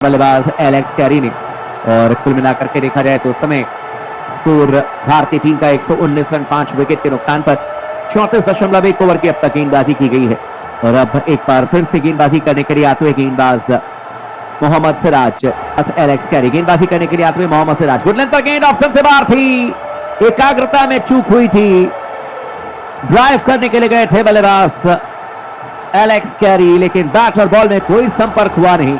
बल्लेबाज Alex Carey ने। और कुल मिलाकर के देखा जाए तो समय स्कोर भारतीय टीम का 119 रन 5 विकेट के नुकसान पर 34.1 ओवर की अब तक गेंदबाजी की गई है। और अब एक बार फिर से गेंदबाजी करने के लिए आते हुए गेंदबाज मोहम्मद सिराज, एलेक्स कैरी गेंदबाजी करने के लिए आते हुए मोहम्मद सिराज, गुड लेंथ पर गेंद ऑप्शन से बाहर थी, एकाग्रता में चूक हुई थी, ड्राइव करने के लिए गए थे बल्लेबाज एलेक्स कैरी, लेकिन बैट और बॉल में कोई संपर्क हुआ नहीं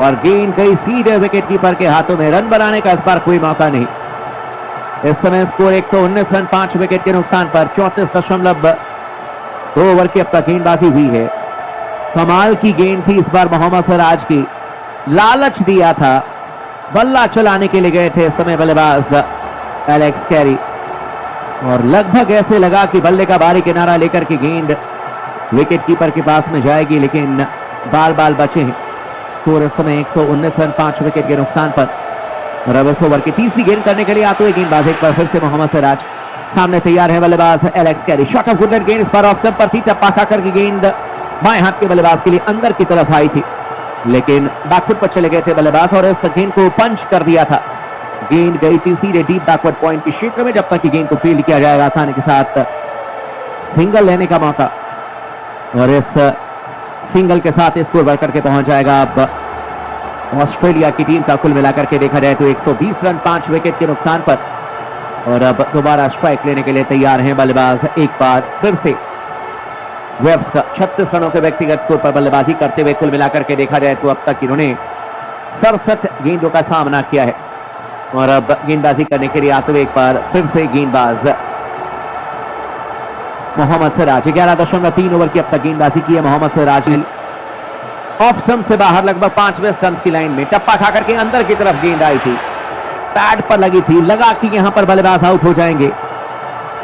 और गेंद गई सीधे विकेट कीपर के हाथों में। रन बनाने का इस बार कोई मौका नहीं। इस समय स्कोर 119 रन 5 विकेट के नुकसान पर 34.2 ओवर की अब तक गेंदबाजी हुई है। कमाल की गेंद थी इस बार मोहम्मद सिराज की, लालच दिया था, बल्ला चलाने के लिए गए थे इस समय बल्लेबाज एलेक्स कैरी और लगभग ऐसे लगा कि बल्ले का बाहरी किनारा लेकर के गेंद विकेट कीपर के पास में जाएगी, लेकिन बाल बाल बचे हैं। स्कोर इस समय 119 रन 5 विकेट के नुकसान पर। और अब इस ओवर की तीसरी गेंद करने के लिए आते हुए गेंदबाज एक बार फिर से मोहम्मद सिराज, सामने तैयार है बल्लेबाज Alex Carey, shot of good गेंद इस बार ऑफ स्टंप पर थी, टप्पा खाकर की गेंद बाएं हाथ के बल्लेबाज के लिए अंदर की तरफ आई थी, लेकिन बैकफुट पर चले गए थे बल्लेबाज और इस गेंद को पंच कर दिया था। गेंद गई थी सीधे डीप बैकवर्ड पॉइंट के क्षेत्र में, जब तक कि गेंद को फील्ड किया जाएगा आसानी के साथ सिंगल लेने का मौका। और इस सिंगल के साथ स्कोर बढ़ करके पहुंच जाएगा अब ऑस्ट्रेलिया की टीम का। कुल मिलाकर के देखा जाए तो 120 रन 5 विकेट के नुकसान पर। और अब दोबारा स्ट्राइक लेने के लिए तैयार हैं बल्लेबाज एक बार फिर से वेब्स्टर। 36 रनों के व्यक्तिगत स्कोर पर बल्लेबाजी करते हुए कुल मिलाकर के देखा जाए तो अब तक इन्होंने 67 गेंदों का सामना किया है। और अब गेंदबाजी करने के लिए आते हुए एक बार फिर से गेंदबाज मोहम्मद सिराज, 11.3 ओवर की अब तक गेंदबाजी की है मोहम्मद सिराज ने। ऑफ स्टंप से बाहर लगभग 5वें स्टंप्स की लाइन में टप्पा खाकर के अंदर की तरफ गेंद आई थी, पैड पर लगी थी, लगा कि यहां पर बल्लेबाज आउट हो जाएंगे,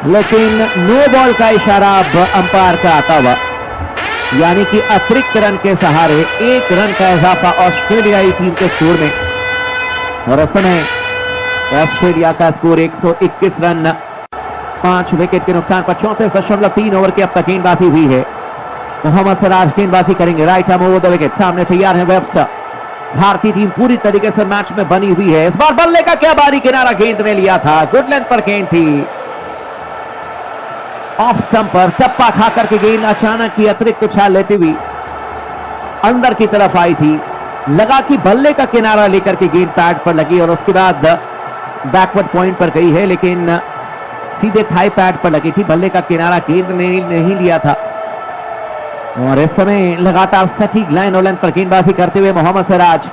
लेकिन नो बॉल का इशारा अब अंपायर का आता हुआ, यानी कि अतिरिक्त रन के सहारे 1 रन का इजाफा ऑस्ट्रेलियाई टीम के स्कोर में। और इस समय ऑस्ट्रेलिया का स्कोर 121 रन 5 विकेट के नुकसान पर 34.3 ओवर की अब तक गेंदबाजी हुई है। मोहम्मद सिराज गेंदबाजी करेंगे right arm over the wicket, सामने तैयार है वेब्स्टर। भारतीय टीम पूरी तरीके से मैच में बनी हुई है। इस बार बल्ले का क्या बारी किनारा गेंद में लिया था, गुड लेंथ पर गेंद थी, ऑफ स्टंप पर टप्पा खाकर के गेंद अचानक ही अतिरिक्त उछाल लेती हुई अंदर की तरफ आई थी, लगा कि बल्ले का किनारा लेकर के गेंद पैड पर लगी और उसके बाद बैकवर्ड पॉइंट पर गई है, लेकिन सीधे थाई पैड पर लगी थी, बल्ले का किनारा गेंद ने नहीं लिया था। और इस समय लगातार सटीक लाइन और लेंथ पर गेंदबाजी करते हुए मोहम्मद सिराज,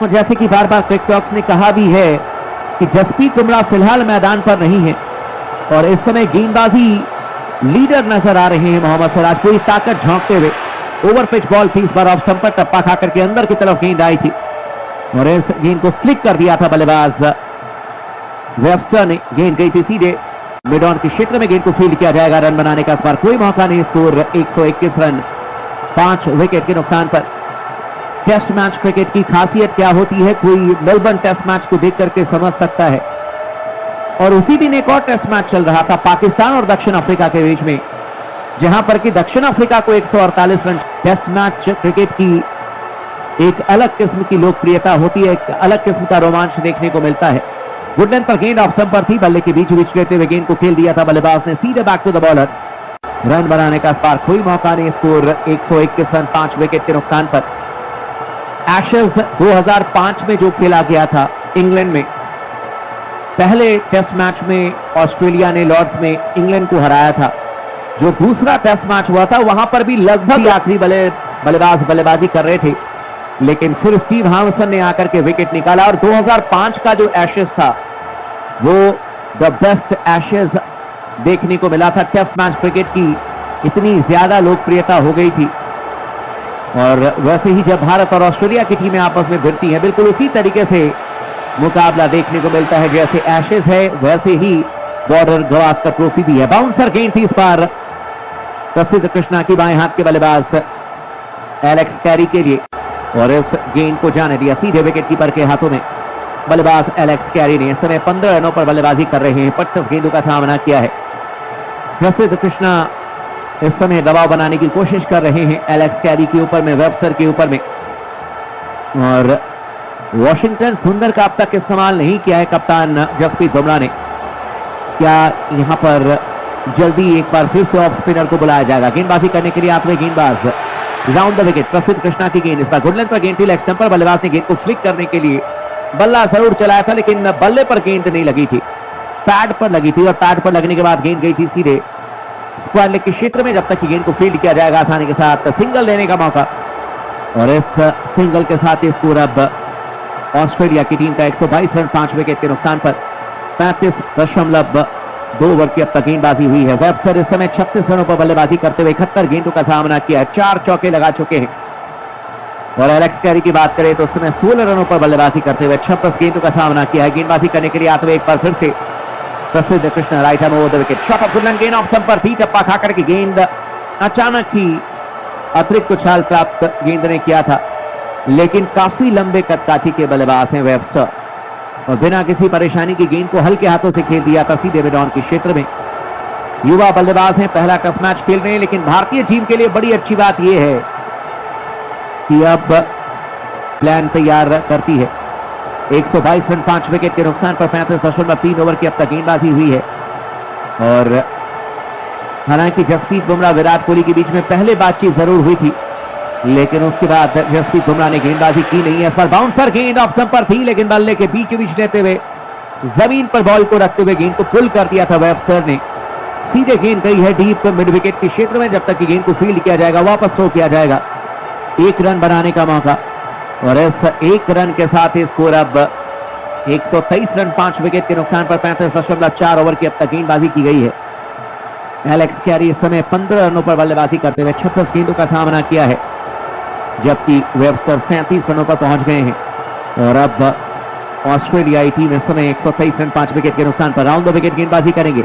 और जैसे कि बार बार क्रिक टॉक्स ने कहा भी है कि जसप्रीत बुमराह फिलहाल मैदान पर नहीं है और इस समय गेंदबाजी लीडर नजर आ रहे हैं मोहम्मद सिराज, पूरी ताकत झोंकते हुए। ओवर पिच बॉल थी इस बार ऑफ स्टंप पर, टप्पा खाकर के अंदर की तरफ गेंद आई थी और इस गेंद को फ्लिक कर दिया था बल्लेबाज वेब्स्टर ने। गेंद गई थी सीधे मिड ऑन के क्षेत्र में, गेंद को फील्ड किया जाएगा, रन बनाने का इस बार कोई मौका नहीं। स्कोर 121 रन 5 विकेट के नुकसान पर। टेस्ट मैच क्रिकेट की खासियत क्या होती है, कोई मेलबर्न टेस्ट मैच को देख करके समझ सकता है। और उसी दिन एक और टेस्ट मैच चल रहा था पाकिस्तान और दक्षिण अफ्रीका के बीच में, जहां पर कि दक्षिण अफ्रीका को 148 रन। टेस्ट मैच क्रिकेट की एक अलग किस्म की लोकप्रियता होती है, एक अलग किस्म का रोमांच देखने को मिलता है। गुड लेंथ पर गेंद ऑफ स्टंप पर थी, बल्ले के बीच बीच लेते हुए गेंद को खेल दिया था बल्लेबाज ने सीधे back to the bowler. Run बनाने का इस बार कोई मौका नहीं। स्कोर 121 रन 5 विकेट के नुकसान पर। एशेज 2005 में जो खेला गया था इंग्लैंड में, पहले टेस्ट मैच में ऑस्ट्रेलिया ने लॉर्ड्स में इंग्लैंड को हराया था। जो दूसरा टेस्ट मैच हुआ था वहां पर भी लगभग आखिरी बल्लेबाज बल्लेबाजी कर रहे थे, लेकिन फिर स्टीव हार्मसन ने आकर के विकेट निकाला। और 2005 का जो एशेज था वो द बेस्ट एशेज देखने को मिला था। टेस्ट मैच क्रिकेट की इतनी ज्यादा लोकप्रियता हो गई थी और वैसे ही जब भारत और ऑस्ट्रेलिया की टीमें आपस में भिड़ती हैं, बिल्कुल उसी तरीके से मुकाबला देखने को मिलता है। जैसे एशेज है वैसे ही बॉर्डर गवास्कर ट्रॉफी भी है। बाउंसर गेंद थी इस बार प्रसिद्ध कृष्णा की बाएं हाथ के बल्लेबाज एलेक्स कैरी के लिए और इस गेंद को जाने दिया सीधे विकेट कीपर के हाथों में। बल्लेबाज एलेक्स कैरी ने इस समय 15 रनों पर बल्लेबाजी कर रहे हैं, 25 गेंदों का सामना किया है। प्रसिद्ध कृष्णा इस समय दबाव बनाने की कोशिश कर रहे हैं एलेक्स कैरी के ऊपर में, वेब्स्टर के ऊपर में। और वॉशिंगटन सुंदर का अब तक इस्तेमाल नहीं किया है कप्तान जसप्रीत बुमराह ने। क्या यहां पर जल्दी एक बार फिर से ऑफ स्पिनर को बुलाया जाएगा? गेंदबाजी करने के लिए आते हुए गेंदबाज राउंड द विकेट प्रसिद्ध कृष्णा की गेंद, इस बार गुड लेंथ पर गेंद थी लेग स्टंप पर। बल्लेबाज ने गेंद को फ्लिक करने के लिए बल्ला जरूर चलाया था लेकिन बल्ले पर गेंद नहीं लगी थी, पैड पर लगी थी और पैड पर लगने के बाद गेंद गई थी सीधे स्क्वायर लेग के क्षेत्र में। जब तक कि गेंद को फील्ड किया जाएगा आसानी के साथ सिंगल लेने का मौका, और इस सिंगल के साथ ही स्कोर अब ऑस्ट्रेलिया की टीम का 122 रन 5 विकेट के नुकसान पर 35.2 ओवर की अब तक गेंदबाजी हुई है। वेबस्टर इस समय 36 रनों पर बल्लेबाजी करते हुए 71 गेंदों का सामना किया है, 4 चौके लगा चुके हैं। और एलेक्स कैरी की बात करें तो उस समय 16 रनों पर बल्लेबाजी करते हुए 26 गेंदों का सामना किया है। गेंदबाजी करने के लिए आते हुए एक बार फिर से प्रसिद्ध Krishna right hand over the wicket, shot of good length, गेंद ऑफ स्टंप पर थी, टप्पा खाकर की गेंद अचानक ही अतिरिक्त उछाल प्राप्त गेंद ने किया था लेकिन काफी लंबे कदकाठी के बल्लेबाज हैं वेबस्टर और बिना किसी परेशानी की गेंद को हल्के हाथों से खेल दिया था सीधे मिड ऑन के क्षेत्र में। युवा बल्लेबाज हैं, पहला टेस्ट मैच खेल रहे हैं लेकिन भारतीय टीम के लिए बड़ी अच्छी बात यह है कि अब प्लान तैयार करती है। 122 रन 5 विकेट के नुकसान पर 35.3 ओवर की अब तक गेंदबाजी हुई है। और हालांकि जसप्रीत बुमराह विराट कोहली के बीच में पहले बातचीत जरूर हुई थी लेकिन उसके बाद जसप्रीत बुमराह ने गेंदबाजी की नहीं है। इस पर बाउंसर गेंद ऑफ स्टंप पर थी लेकिन बल्ले के बीच लेते हुए जमीन पर बॉल को रखते हुए गेंद को पुल कर दिया था वेबस्टर ने। सीधे गेंद गई है डीप मिड विकेट के क्षेत्र में, जब तक कि गेंद को फील्ड किया जाएगा वापस थ्रो किया जाएगा। 1 रन बनाने का मौका और इस 1 रन के साथ ही स्कोर अब 123 रन 5 विकेट के नुकसान पर 35.4 ओवर की अब तक गेंदबाजी की गई है। एलेक्स कैरी इस समय 15 रनों पर बल्लेबाजी करते हुए 36 गेंदों का सामना किया है जबकि वेबस्टर 37 रनों पर पहुंच गए हैं। और अब ऑस्ट्रेलियाई टीम इस समय 123 रन 5 विकेट के नुकसान पर राउंड द विकेट गेंदबाजी करेंगे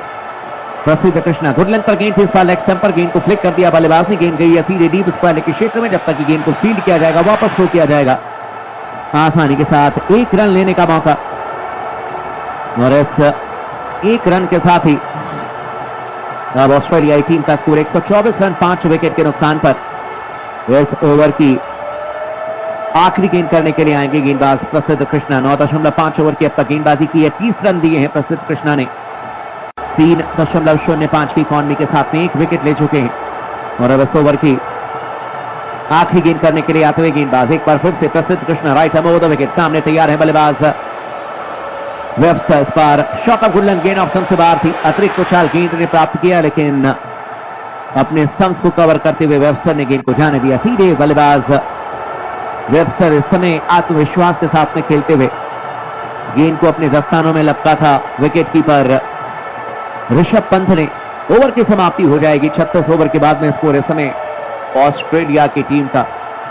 प्रसिद्ध कृष्णा। गुड लेंथ पर गेंद थी, इस पर लेग स्टंप पर गेंद को फ्लिक कर दिया बल्लेबाज ने, गेंद गई है सीधे डीप स्क्वायर के क्षेत्र में। जब तक कि गेंद को फील्ड किया जाएगा वापस थ्रो किया जाएगा आसानी के साथ 1 रन लेने का मौका। और इस 1 रन के साथ ही अब ऑस्ट्रेलियाई टीम का स्कोर 124 रन 5 विकेट के नुकसान पर। इस ओवर की आखिरी गेंद करने के लिए आएंगे गेंदबाज प्रसिद्ध कृष्णा। 9.5 ओवर की अब तक गेंदबाजी की है, 30 रन दिए हैं प्रसिद्ध कृष्णा ने, 3.05 की इकॉनमी के साथ में 1 विकेट ले चुके हैं। और अब इस ओवर की आखिरी गेंद करने के लिए आते हुए गेंदबाज एक बार फिर से प्रसिद्ध Krishna right hand over the wicket, सामने तैयार है बल्लेबाज वेबस्टर। इस बार शॉट ऑफ गुड लेंथ, गेंद ऑफ स्टंप से बाहर थी, अतिरिक्त उछाल गेंद ने प्राप्त किया लेकिन अपने स्टंप्स को कवर करते हुए वेबस्टर ने गेंद को जाने दिया सीधे। बल्लेबाज वेबस्टर इस समय आत्मविश्वास के साथ में खेलते हुए गेंद को अपने दस्तानों में लपका था विकेट कीपर ऋषभ पंत ने। ओवर की समाप्ति हो जाएगी 36 ओवर के बाद में। स्कोर इस समय ऑस्ट्रेलिया की टीम का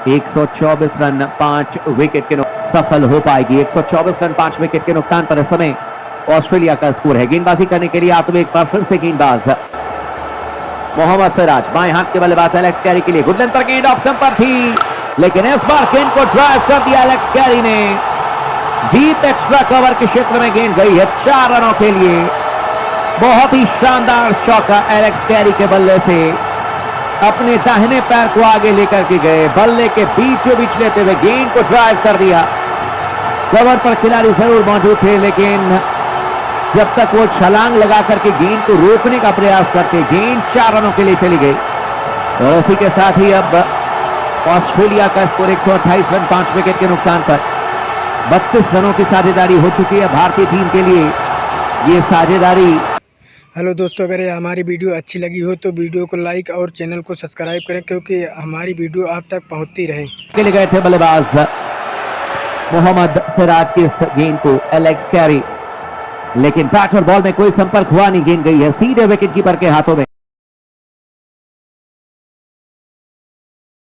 124 रन 5 विकेट के सफल हो पाएगी। 124 रन 5 विकेट के नुकसान पर इस समय ऑस्ट्रेलिया का स्कोर है। गेंदबाजी करने के लिए आते हुए एक बार फिर से गेंदबाज मोहम्मद सिराज, बाएं हाथ के बल्लेबाज एलेक्स कैरी के लिए गुड लेंथ पर गेंद ऑफ स्टंप पर थी लेकिन इस बार गेंद को ड्राइव कर दिया एलेक्स कैरी ने। डीप एक्स्ट्रा कवर के क्षेत्र में गेंद गई है 4 रनों के लिए। बहुत ही शानदार चौका एलेक्स कैरी के बल्ले से, अपने दाहिने पैर को आगे लेकर के गए, बल्ले के बीचों बीच लेते हुए गेंद को ड्राइव कर दिया। कवर पर खिलाड़ी जरूर मौजूद थे लेकिन जब तक वो छलांग लगा करके गेंद को रोकने का प्रयास करते, गेंद 4 रनों के लिए चली गई। और उसी के साथ ही अब ऑस्ट्रेलिया का स्कोर 128 रन 5 विकेट के नुकसान पर 32 रनों की साझेदारी हो चुकी है भारतीय टीम के लिए। ये साझेदारी। हेलो दोस्तों, अगर ये हमारी वीडियो अच्छी लगी हो तो वीडियो को लाइक और चैनल को सब्सक्राइब करें क्योंकि हमारी वीडियो आप तक पहुंचती रहे। खेले गए थे बल्लेबाज मोहम्मद सिराज की इस गेंद को एलेक्स कैरी, लेकिन बैट और बॉल में कोई संपर्क हुआ नहीं, गेंद गई है सीधे विकेट कीपर के हाथों में।